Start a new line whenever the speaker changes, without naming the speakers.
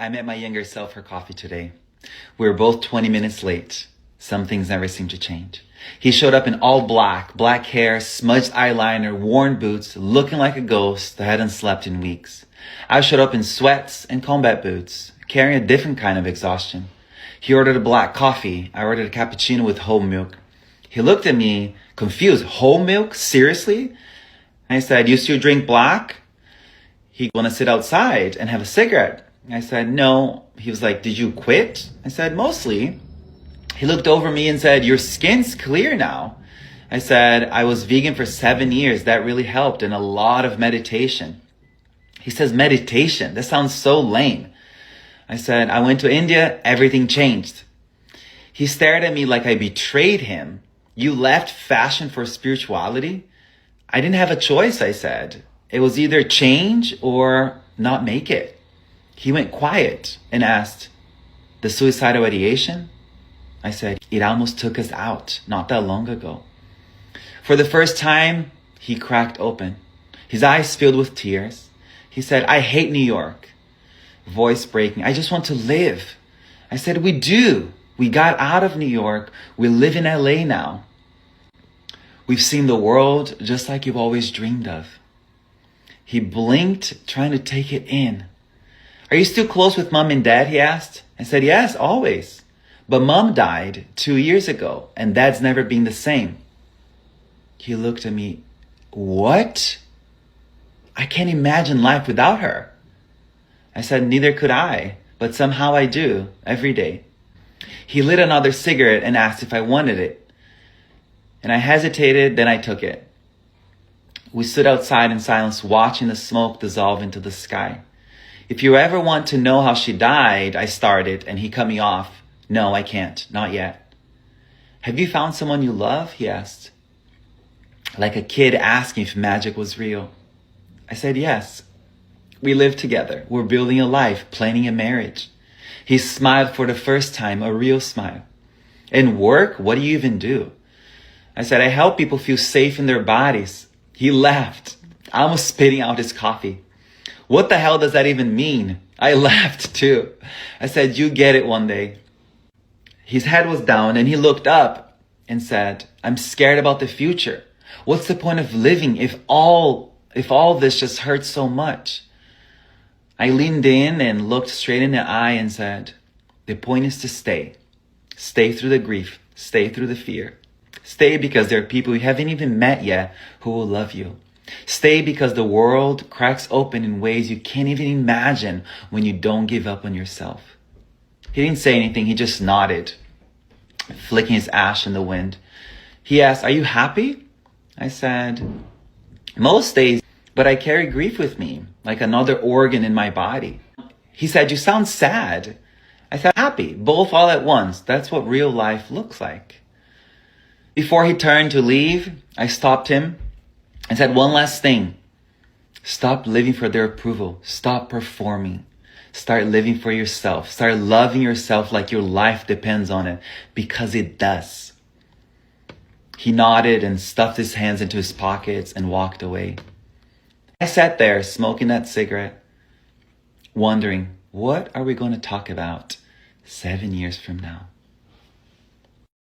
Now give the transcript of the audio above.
I met my younger self for coffee today. We were both 20 minutes late. Some things never seem to change. He showed up in all black, black hair, smudged eyeliner, worn boots, looking like a ghost that hadn't slept in weeks. I showed up in sweats and combat boots, carrying a different kind of exhaustion. He ordered a black coffee. I ordered a cappuccino with whole milk. He looked at me, confused. Whole milk? Seriously? I said, you still drink black? He want to sit outside and have a cigarette. I said, no. He was like, did you quit? I said, mostly. He looked over me and said, your skin's clear now. I said, I was vegan for 7 years. That really helped, and a lot of meditation. He says, meditation? That sounds so lame. I said, I went to India. Everything changed. He stared at me like I betrayed him. You left fashion for spirituality? I didn't have a choice, I said. It was either change or not make it. He went quiet and asked, the suicidal ideation? I said, it almost took us out not that long ago. For the first time, he cracked open. His eyes filled with tears. He said, I hate New York. Voice breaking, I just want to live. I said, we do. We got out of New York. We live in LA now. We've seen the world just like you've always dreamed of. He blinked, trying to take it in. Are you still close with mom and dad? He asked. I said, yes, always. But mom died 2 years ago, and dad's never been the same. He looked at me. What? I can't imagine life without her. I said, neither could I, but somehow I do, every day. He lit another cigarette and asked if I wanted it. And I hesitated, then I took it. We stood outside in silence, watching the smoke dissolve into the sky. If you ever want to know how she died, I started, and he cut me off. No, I can't. Not yet. Have you found someone you love? He asked. Like a kid asking if magic was real. I said, yes. We live together. We're building a life, planning a marriage. He smiled for the first time, a real smile. In work, what do you even do? I said, I help people feel safe in their bodies. He laughed, almost spitting out his coffee. What the hell does that even mean? I laughed too. I said, you get it one day. His head was down and he looked up and said, I'm scared about the future. What's the point of living if all this just hurts so much? I leaned in and looked straight in the eye and said, the point is to stay. Stay through the grief. Stay through the fear. Stay because there are people you haven't even met yet who will love you. Stay because the world cracks open in ways you can't even imagine when you don't give up on yourself. He didn't say anything. He just nodded, flicking his ash in the wind. He asked, are you happy? I said, most days, but I carry grief with me, like another organ in my body. He said, you sound sad. I said, happy, both all at once. That's what real life looks like. Before he turned to leave, I stopped him and said one last thing. Stop living for their approval. Stop performing. Start living for yourself. Start loving yourself like your life depends on it, because it does. He nodded and stuffed his hands into his pockets and walked away. I sat there smoking that cigarette, wondering, what are we going to talk about 7 years from now?